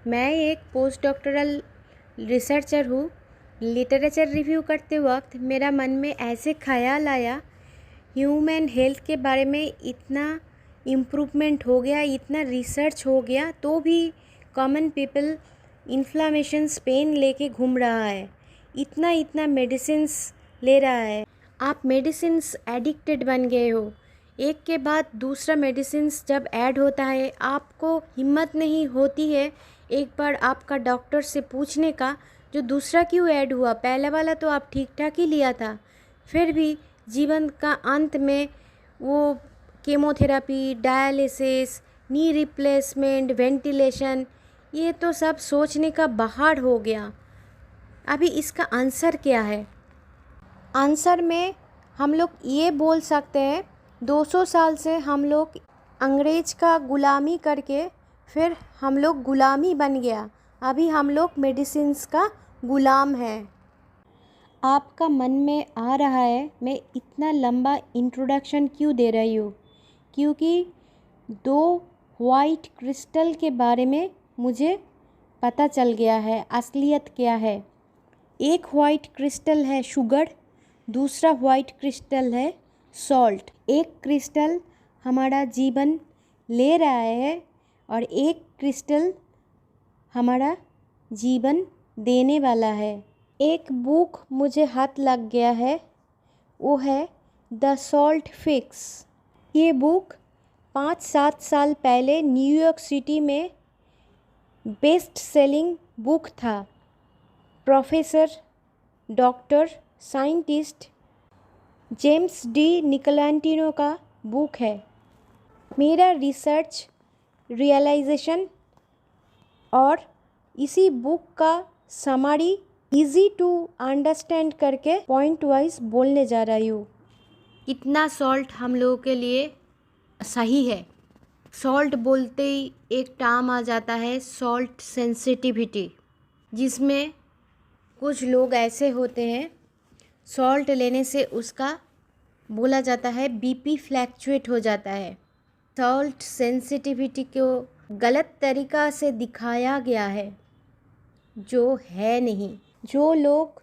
मैं एक post doctoral researcher हूँ। लिटरेचर रिव्यू करते वक्त मेरा मन में ऐसे ख़याल आया, ह्यूमन हेल्थ के बारे में इतना इम्प्रूवमेंट हो गया, इतना रिसर्च हो गया, तो भी कॉमन पीपल इन्फ्लामेशन पेन लेके घूम रहा है, इतना इतना मेडिसिन्स ले रहा है। आप मेडिसिन्स एडिक्टेड बन गए हो। एक के बाद दूसरा मेडिसिन्स जब ऐड होता है, आपको हिम्मत नहीं होती है एक बार आपका डॉक्टर से पूछने का, जो दूसरा क्यों ऐड हुआ, पहला वाला तो आप ठीक ठाक ही लिया था। फिर भी जीवन का अंत में वो chemotherapy, dialysis, knee replacement, ventilation, ये तो सब सोचने का बाहर हो गया। अभी इसका आंसर क्या है? आंसर में हम लोग ये बोल सकते हैं, 200 साल से हम लोग अंग्रेज का गुलामी करके फिर हम लोग गुलामी बन गया। अभी हम लोग मेडिसिन्स का गुलाम है। आपका मन में आ रहा है मैं इतना लंबा इंट्रोडक्शन क्यों दे रही हूँ, क्योंकि 2 वाइट क्रिस्टल के बारे में मुझे पता चल गया है असलियत क्या है। एक वाइट क्रिस्टल है शुगर, दूसरा वाइट क्रिस्टल है सॉल्ट। एक क्रिस्टल हमारा जीवन ले रहा है और एक क्रिस्टल हमारा जीवन देने वाला है। एक बुक मुझे हाथ लग गया है, वो है द सॉल्ट फिक्स। ये बुक 5-7 साल पहले न्यूयॉर्क सिटी में बेस्ट सेलिंग बुक था। Professor, doctor, scientist James DiNicolantonio का बुक है। मेरा रिसर्च, रियलाइजेशन और इसी बुक का समरी इजी टू अंडरस्टैंड करके पॉइंट वाइज बोलने जा रही हूँ। इतना सॉल्ट हम लोगों के लिए सही है। सॉल्ट बोलते ही एक टर्म आ जाता है सॉल्ट सेंसिटिविटी, जिसमें कुछ लोग ऐसे होते हैं, सॉल्ट लेने से उसका बोला जाता है बीपी फ्लैक्चुएट हो जाता है। सॉल्ट सेंसिटिविटी को गलत तरीक़ा से दिखाया गया है, जो है नहीं। जो लोग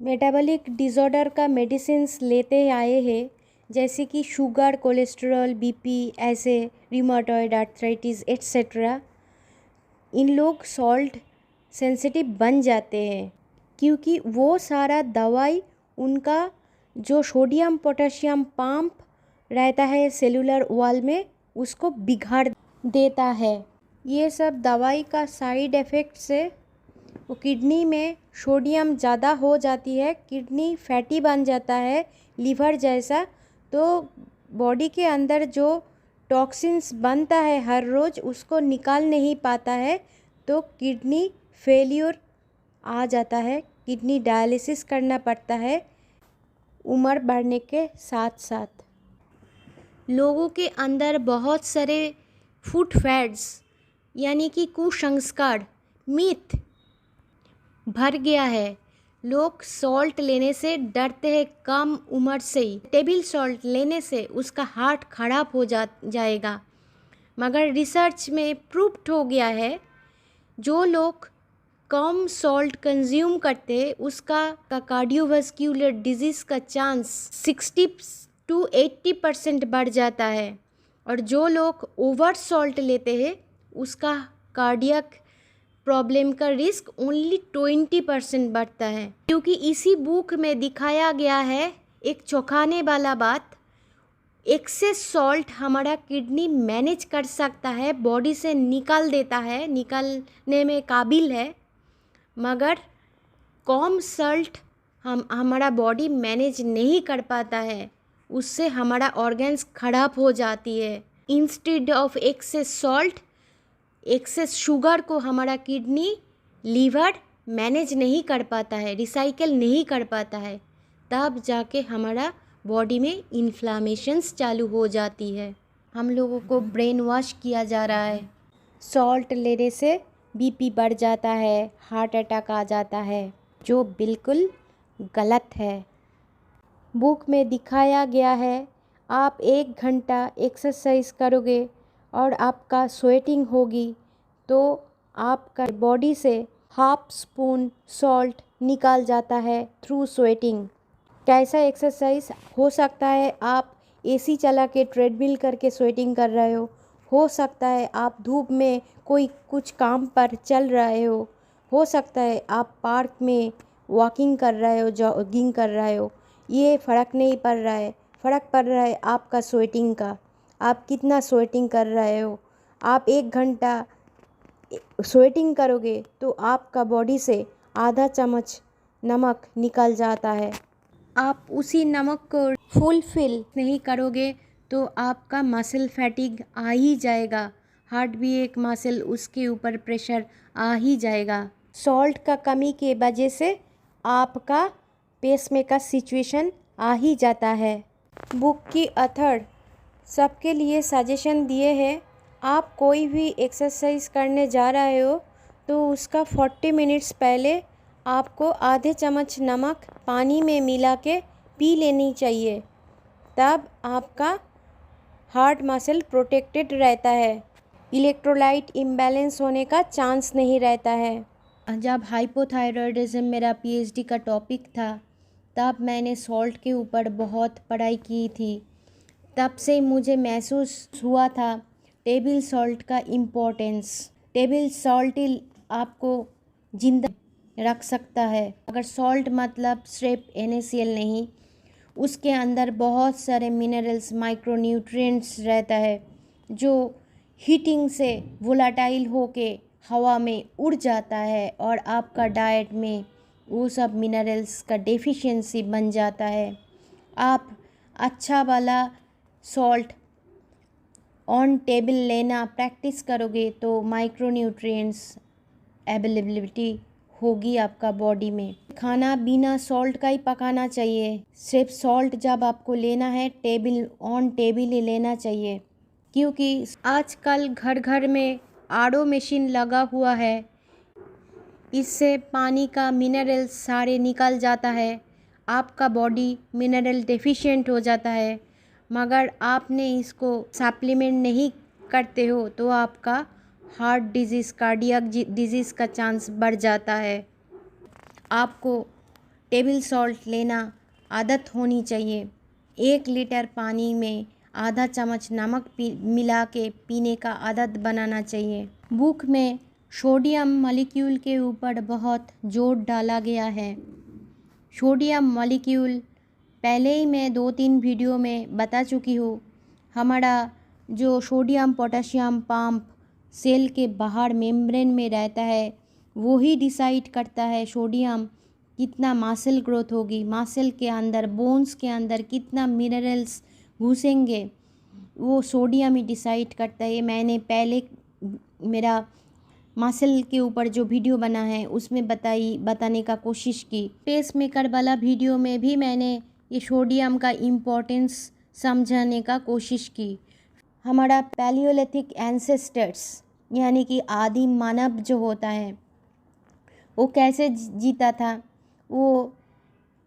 मेटाबॉलिक डिसऑर्डर का मेडिसिन्स लेते आए हैं, जैसे कि शुगर, कोलेस्ट्रॉल, बीपी, ऐसे रिमाटॉइड आर्थराइटिस एट्सेट्रा, इन लोग सॉल्ट सेंसिटिव बन जाते हैं, क्योंकि वो सारा दवाई उनका जो सोडियम पोटेशियम पंप रहता है सेलुलर वॉल में, उसको बिगाड़ देता है। ये सब दवाई का साइड इफ़ेक्ट से वो किडनी में सोडियम ज़्यादा हो जाती है, किडनी फैटी बन जाता है लीवर जैसा, तो बॉडी के अंदर जो टॉक्सिन्स बनता है हर रोज़ उसको निकाल नहीं पाता है, तो किडनी फेल्यूर आ जाता है, किडनी डायलिसिस करना पड़ता है उम्र बढ़ने के साथ साथ। लोगों के अंदर बहुत सारे फूड फैट्स यानी कि कुसंस्कार, मिथ भर गया है। लोग सॉल्ट लेने से डरते हैं कम उम्र से ही। टेबल सॉल्ट लेने से उसका हार्ट खराब हो जाएगा, मगर रिसर्च में प्रूव्ड हो गया है, जो लोग कम सॉल्ट कंज्यूम करते हैं उसका कार्डियोवास्कुलर डिजीज़ का चांस 60-80% बढ़ जाता है, और जो लोग ओवर सॉल्ट लेते हैं उसका कार्डियक प्रॉब्लम का रिस्क ओनली 20% बढ़ता है। क्योंकि इसी बुक में दिखाया गया है एक चौंकाने वाला बात, एक्सेस सॉल्ट हमारा किडनी मैनेज कर सकता है, बॉडी से निकाल देता है, निकालने में काबिल है, मगर कम सॉल्ट हमारा बॉडी मैनेज नहीं कर पाता है, उससे हमारा ऑर्गन्स खराब हो जाती है। Instead of excess salt, excess sugar को हमारा किडनी, लीवर मैनेज नहीं कर पाता है, रिसाइकल नहीं कर पाता है, तब जाके हमारा बॉडी में इन्फ्लामेशंस चालू हो जाती है। हम लोगों को ब्रेन वॉश किया जा रहा है, सॉल्ट लेने से बीपी बढ़ जाता है, हार्ट अटैक आ जाता है, जो बिल्कुल गलत है। बुक में दिखाया गया है, आप 1 घंटा एक्सरसाइज करोगे और आपका स्वेटिंग होगी, तो आपका बॉडी से हाफ स्पून सॉल्ट निकाल जाता है थ्रू स्वेटिंग। कैसा एक्सरसाइज हो सकता है? आप एसी चला के ट्रेडमिल करके स्वेटिंग कर रहे हो सकता है आप धूप में कोई कुछ काम पर चल रहे हो सकता है आप पार्क में वॉकिंग कर रहे हो, जॉगिंग कर रहे हो। ये फ़र्क नहीं पड़ रहा है, फ़र्क पड़ रहा है आपका स्वेटिंग का। आप कितना स्वेटिंग कर रहे हो। आप 1 घंटा स्वेटिंग करोगे तो आपका बॉडी से आधा चम्मच नमक निकल जाता है। आप उसी नमक को फुलफिल नहीं करोगे तो आपका मसल फैटिग आ ही जाएगा। हार्ट भी एक मसल, उसके ऊपर प्रेशर आ ही जाएगा। सॉल्ट का कमी के वजह से आपका पेसमेकर सिचुएशन आ ही जाता है। बुक की ऑथर सबके लिए सजेशन दिए हैं। आप कोई भी एक्सरसाइज करने जा रहे हो तो उसका 40 मिनट्स पहले आपको आधे चम्मच नमक पानी में मिला के पी लेनी चाहिए। तब आपका हार्ट मसल प्रोटेक्टेड रहता है, इलेक्ट्रोलाइट इम्बैलेंस होने का चांस नहीं रहता है। जब हाइपोथायरॉयडिज्म मेरा पीएचडी का टॉपिक था तब मैंने सॉल्ट के ऊपर बहुत पढ़ाई की थी। तब से मुझे महसूस हुआ था टेबल सॉल्ट का इम्पोर्टेंस। टेबल सॉल्ट ही आपको जिंदा रख सकता है। अगर सॉल्ट मतलब सिर्फ NaCl नहीं, उसके अंदर बहुत सारे मिनरल्स, माइक्रोन्यूट्रिएंट्स रहता है जो हीटिंग से वोलाटाइल होके हवा में उड़ जाता है और आपका डाइट में वो सब मिनरल्स का डेफिशिएंसी बन जाता है। आप अच्छा वाला सॉल्ट ऑन टेबल लेना प्रैक्टिस करोगे तो माइक्रोन्यूट्रिएंट्स अवेलेबिलिटी होगी आपका बॉडी में। खाना बिना सॉल्ट का ही पकाना चाहिए। सिर्फ सॉल्ट जब आपको लेना है ऑन टेबल ही लेना चाहिए, क्योंकि आजकल घर घर में RO मशीन लगा हुआ है। इससे पानी का मिनरल्स सारे निकल जाता है, आपका बॉडी मिनरल डेफिशिएंट हो जाता है। मगर आपने इसको सप्लीमेंट नहीं करते हो तो आपका हार्ट डिजीज़, कार्डियक डिजीज़ का चांस बढ़ जाता है। आपको टेबल सॉल्ट लेना आदत होनी चाहिए। 1 लीटर पानी में आधा चम्मच नमक मिला के पीने का आदत बनाना चाहिए। बुक में सोडियम मॉलिक्यूल के ऊपर बहुत जोर डाला गया है। सोडियम मॉलिक्यूल पहले ही मैं 2-3 वीडियो में बता चुकी हूँ। हमारा जो सोडियम पोटेशियम पंप सेल के बाहर मेम्ब्रेन में रहता है, वो ही डिसाइड करता है सोडियम कितना मसल ग्रोथ होगी, मसल के अंदर, बोन्स के अंदर कितना मिनरल्स घुसेंगे, वो सोडियम ही डिसाइड करता है। मैंने पहले मेरा मसल के ऊपर जो वीडियो बना है उसमें बताने का कोशिश की। पेसमेकर वाला वीडियो में भी मैंने ये सोडियम का इम्पोर्टेंस समझाने का कोशिश की। हमारा पैलियोलिथिक एंसेस्टर्स यानी कि आदिम मानव जो होता है वो कैसे जीता था? वो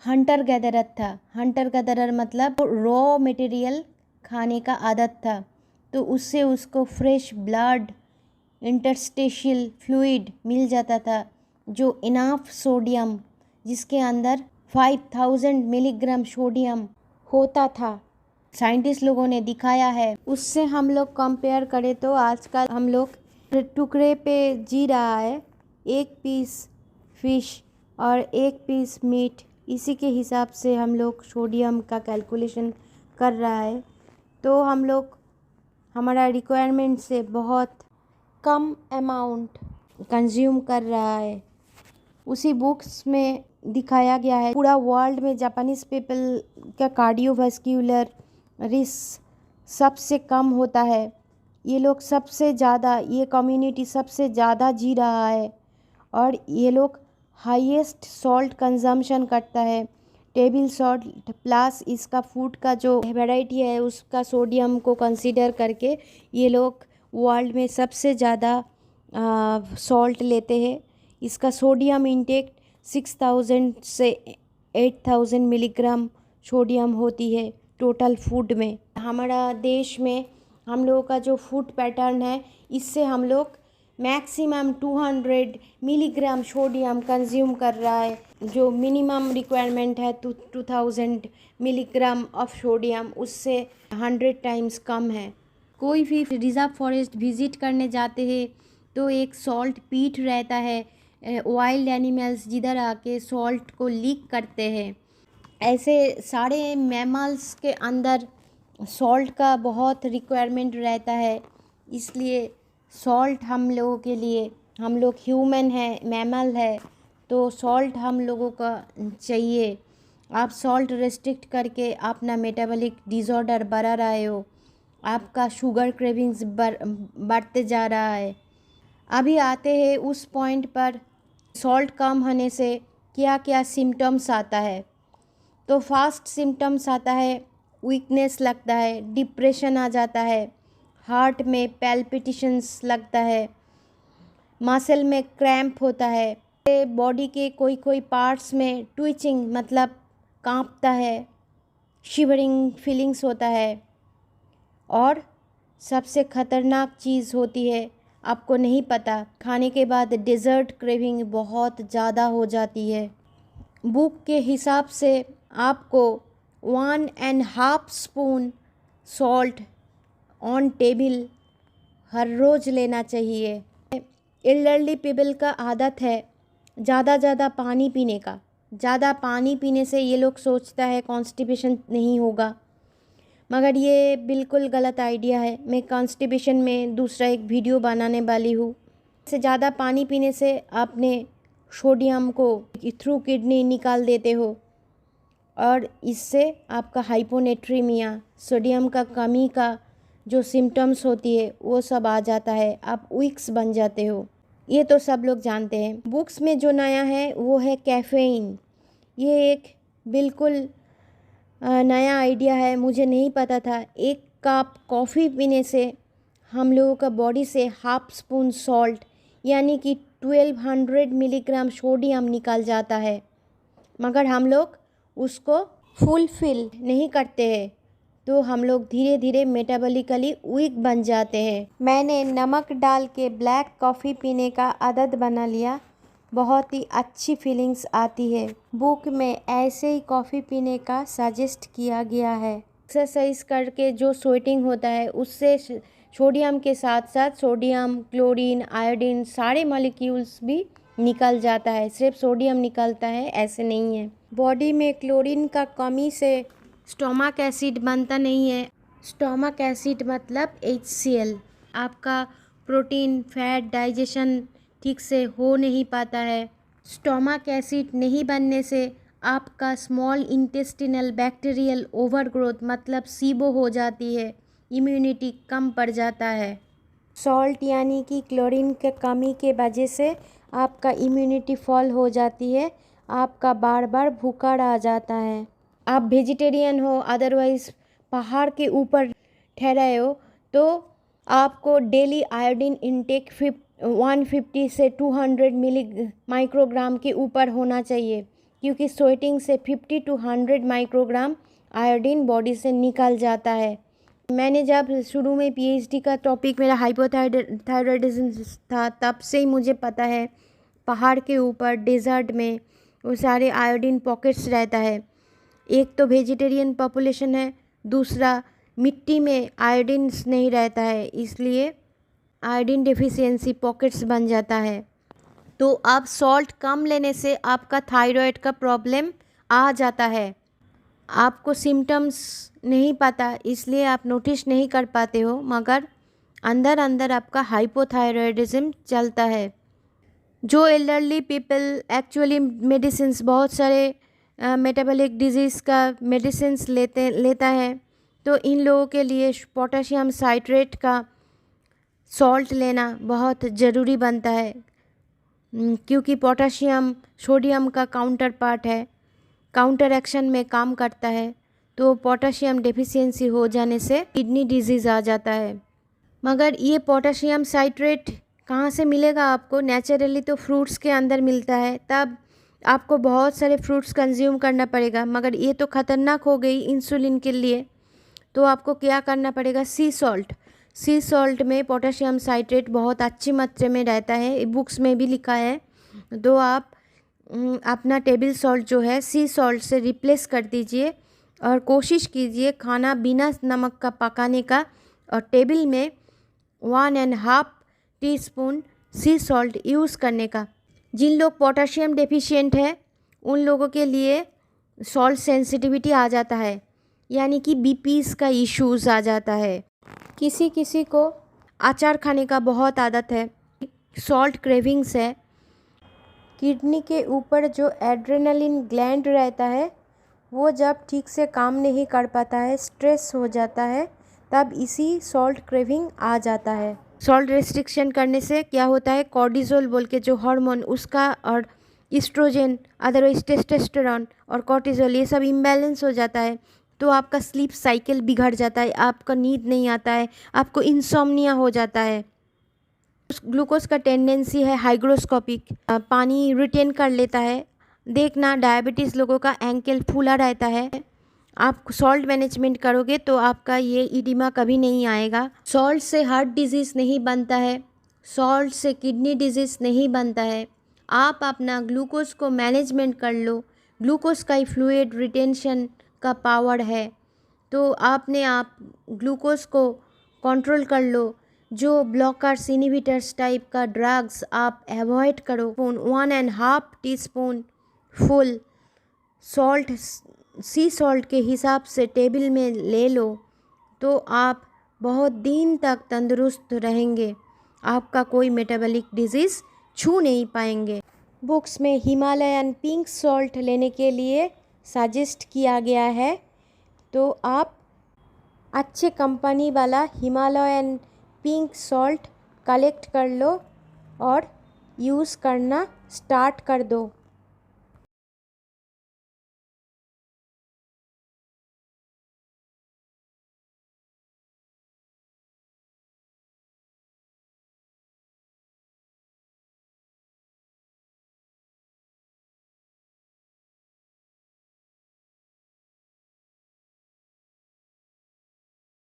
हंटर गैदरर था। हंटर गैदरर मतलब रॉ मटेरियल खाने का आदत था, तो उससे उसको फ्रेश ब्लड, इंटरस्टिशियल फ्लूइड मिल जाता था जो इनाफ सोडियम, जिसके अंदर 5000 मिलीग्राम सोडियम होता था। साइंटिस्ट लोगों ने दिखाया है। उससे हम लोग कंपेयर करें तो आजकल हम लोग टुकड़े पे जी रहा है। 1 पीस फिश और 1 पीस मीट, इसी के हिसाब से हम लोग सोडियम का कैलकुलेशन कर रहा है। तो हम लोग हमारा रिक्वायरमेंट से बहुत कम अमाउंट कंज्यूम कर रहा है। उसी बुक्स में दिखाया गया है पूरा वर्ल्ड में जापानीज़ पीपल का कार्डियोवास्कुलर रिस्क सबसे कम होता है। ये लोग सबसे ज़्यादा, ये कम्युनिटी सबसे ज़्यादा जी रहा है और ये लोग हाईएस्ट सॉल्ट कंजम्पशन करता है। टेबल सॉल्ट प्लस इसका फूड का जो वैरायटी है उसका सोडियम को कंसीडर करके ये लोग वर्ल्ड में सबसे ज़्यादा सॉल्ट लेते हैं। इसका सोडियम इंटेक 6000 से 8000 मिलीग्राम सोडियम होती है टोटल फूड में। हमारा देश में हम लोगों का जो फूड पैटर्न है, इससे हम लोग मैक्सिमम 200 मिलीग्राम सोडियम कंज्यूम कर रहा है, जो मिनिमम रिक्वायरमेंट है 2000 मिलीग्राम ऑफ सोडियम, उससे 100 टाइम्स कम है। कोई भी रिजर्व फॉरेस्ट विज़िट करने जाते हैं तो एक सॉल्ट पीट रहता है, वाइल्ड एनिमल्स जिधर आके सॉल्ट को लीक करते हैं। ऐसे सारे मैमल्स के अंदर सॉल्ट का बहुत रिक्वायरमेंट रहता है, इसलिए सॉल्ट हम लोगों के लिए, हम लोग ह्यूमन है, मैमल है, तो सॉल्ट हम लोगों का चाहिए। आप सॉल्ट रेस्ट्रिक्ट करके अपना मेटाबॉलिक डिसऑर्डर बढ़ा रहे हो, आपका शुगर क्रेविंग्स बढ़ते जा रहा है। अभी आते हैं उस पॉइंट पर सॉल्ट कम होने से क्या क्या सिम्टम्स आता है। तो फास्ट सिम्टम्स आता है, वीकनेस लगता है, डिप्रेशन आ जाता है, हार्ट में पैल्पिटेशंस लगता है, मसल में क्रैम्प होता है, बॉडी के कोई कोई पार्ट्स में ट्विचिंग मतलब कांपता है, शिवरिंग फीलिंग्स होता है, और सबसे ख़तरनाक चीज़ होती है, आपको नहीं पता, खाने के बाद डेज़र्ट क्रेविंग बहुत ज़्यादा हो जाती है। बुक के हिसाब से आपको 1.5 स्पून सॉल्ट ऑन टेबल हर रोज़ लेना चाहिए। एल्डरली पीपल का आदत है ज़्यादा पानी पीने का। ज़्यादा पानी पीने से ये लोग सोचता है कॉन्स्टिपेशन नहीं होगा, मगर ये बिल्कुल गलत आइडिया है। मैं कॉन्स्टिपेशन में दूसरा एक वीडियो बनाने वाली हूँ। इससे ज़्यादा पानी पीने से आपने सोडियम को थ्रू किडनी निकाल देते हो, और इससे आपका हाइपोनेट्रीमिया, सोडियम का कमी का जो सिम्टम्स होती है वो सब आ जाता है, आप वीक्स बन जाते हो। ये तो सब लोग जानते हैं। बुक्स में जो नया है वो है कैफ़ीन। ये एक बिल्कुल नया आइडिया है, मुझे नहीं पता था। एक कप कॉफ़ी पीने से हम लोगों का बॉडी से 1/2 स्पून सॉल्ट यानी कि 1200 मिलीग्राम सोडियम निकल जाता है, मगर हम लोग उसको फुलफिल नहीं करते हैं, तो हम लोग धीरे धीरे मेटाबॉलिकली वीक बन जाते हैं। मैंने नमक डाल के ब्लैक कॉफ़ी पीने का आदत बना लिया, बहुत ही अच्छी फीलिंग्स आती है। बुक में ऐसे ही कॉफ़ी पीने का सजेस्ट किया गया है। एक्सरसाइज करके जो स्वेटिंग होता है उससे सोडियम के साथ साथ सोडियम, क्लोरीन, आयोडीन सारे मॉलिक्यूल्स भी निकल जाता है। सिर्फ सोडियम निकलता है ऐसे नहीं है। बॉडी में क्लोरीन का कमी से स्टोमक एसिड बनता नहीं है। स्टोमक एसिड मतलब HCl। आपका प्रोटीन, फैट डाइजेशन ठीक से हो नहीं पाता है। स्टोमक एसिड नहीं बनने से आपका स्मॉल इंटेस्टिनल बैक्टीरियल ओवरग्रोथ मतलब SIBO हो जाती है, इम्यूनिटी कम पड़ जाता है। सॉल्ट यानी कि क्लोरीन के कमी के वजह से आपका इम्यूनिटी फॉल हो जाती है, आपका बार बार भूख आ जाता है। आप वेजिटेरियन हो, अदरवाइज़ पहाड़ के ऊपर ठहराए हो, तो आपको डेली आयोडीन इनटेक 150 से 200 माइक्रोग्राम के ऊपर होना चाहिए, क्योंकि स्वेटिंग से 50 to 100 माइक्रोग्राम आयोडीन बॉडी से निकल जाता है। मैंने जब शुरू में PhD का टॉपिक मेरा हाइपोथायरॉयडिज्म था, तब से ही मुझे पता है पहाड़ के ऊपर डेजर्ट में वो सारे आयोडीन पॉकेट्स रहता है। एक तो वेजिटेरियन पॉपुलेशन है, दूसरा मिट्टी में आयोडीन नहीं रहता है, इसलिए आयोडीन डेफिशिएंसी पॉकेट्स बन जाता है। तो अब सॉल्ट कम लेने से आपका थायराइड का प्रॉब्लम आ जाता है। आपको सिम्टम्स नहीं पता, इसलिए आप नोटिस नहीं कर पाते हो, मगर अंदर अंदर आपका हाइपोथायरॉयडिज्म चलता है। जो एल्डरली पीपल एक्चुअली मेडिसिन्स, बहुत सारे मेटाबॉलिक डिजीज़ का मेडिसिन्स लेता है, तो इन लोगों के लिए पोटेशियम साइट्रेट का सॉल्ट लेना बहुत ज़रूरी बनता है, क्योंकि पोटेशियम सोडियम का काउंटर पार्ट है, काउंटर एक्शन में काम करता है। तो पोटेशियम डेफिशिएंसी हो जाने से किडनी डिजीज़ आ जाता है। मगर ये पोटेशियम साइट्रेट कहाँ से मिलेगा आपको? नेचुरली तो फ्रूट्स के अंदर मिलता है, तब आपको बहुत सारे फ्रूट्स कंज्यूम करना पड़ेगा। मगर ये तो ख़तरनाक हो गई इंसुलिन के लिए, तो आपको क्या करना पड़ेगा? सी सी सॉल्ट में पोटेशियम साइट्रेट बहुत अच्छी मात्रा में रहता है, बुक्स में भी लिखा है। तो आप अपना टेबल सॉल्ट जो है सी सॉल्ट से रिप्लेस कर दीजिए और कोशिश कीजिए खाना बिना नमक का पकाने का, और टेबल में 1.5 टीस्पून सी सॉल्ट यूज़ करने का। जिन लोग पोटेशियम डेफिशिएंट है उन लोगों के लिए सॉल्ट सेंसिटिविटी आ जाता है, यानी कि बीपीज़ का इश्यूज़ आ जाता है। किसी किसी को अचार खाने का बहुत आदत है, सॉल्ट क्रेविंग्स है। किडनी के ऊपर जो एड्रेनलिन ग्लैंड रहता है वो जब ठीक से काम नहीं कर पाता है, स्ट्रेस हो जाता है, तब इसी सॉल्ट क्रेविंग आ जाता है। सॉल्ट रेस्ट्रिक्शन करने से क्या होता है, कॉर्टिसोल बोल के जो हार्मोन उसका, और इस्ट्रोजन, अदरवाइज टेस्टोस्टेरोन और कॉर्टिसोल, ये सब इम्बैलेंस हो जाता है। तो आपका स्लीप साइकिल बिगड़ जाता है, आपका नींद नहीं आता है, आपको इंसोम्निया हो जाता है। ग्लूकोज का टेंडेंसी है हाइग्रोस्कोपिक, पानी रिटेन कर लेता है। देखना डायबिटीज़ लोगों का एंकल फूला रहता है। आप सॉल्ट मैनेजमेंट करोगे तो आपका ये इडिमा कभी नहीं आएगा। सॉल्ट से हार्ट डिजीज़ नहीं बनता है, सॉल्ट से किडनी डिजीज़ नहीं बनता है। आप अपना ग्लूकोज को मैनेजमेंट कर लो, ग्लूकोज का ही फ्लूइड रिटेंशन का पावर है, तो आपने आप ग्लूकोज को कंट्रोल कर लो। जो ब्लॉकर्स, इनहिबिटर्स टाइप का ड्रग्स आप अवॉइड करो। 1.5 टीस्पून फुल सॉल्ट सी सॉल्ट के हिसाब से टेबल में ले लो, तो आप बहुत दिन तक तंदुरुस्त रहेंगे, आपका कोई मेटाबॉलिक डिजीज़ छू नहीं पाएंगे। बुक्स में हिमालयन पिंक सॉल्ट लेने के लिए सजेस्ट किया गया है, तो आप अच्छे कंपनी वाला हिमालयन पिंक सॉल्ट कलेक्ट कर लो और यूज़ करना स्टार्ट कर दो।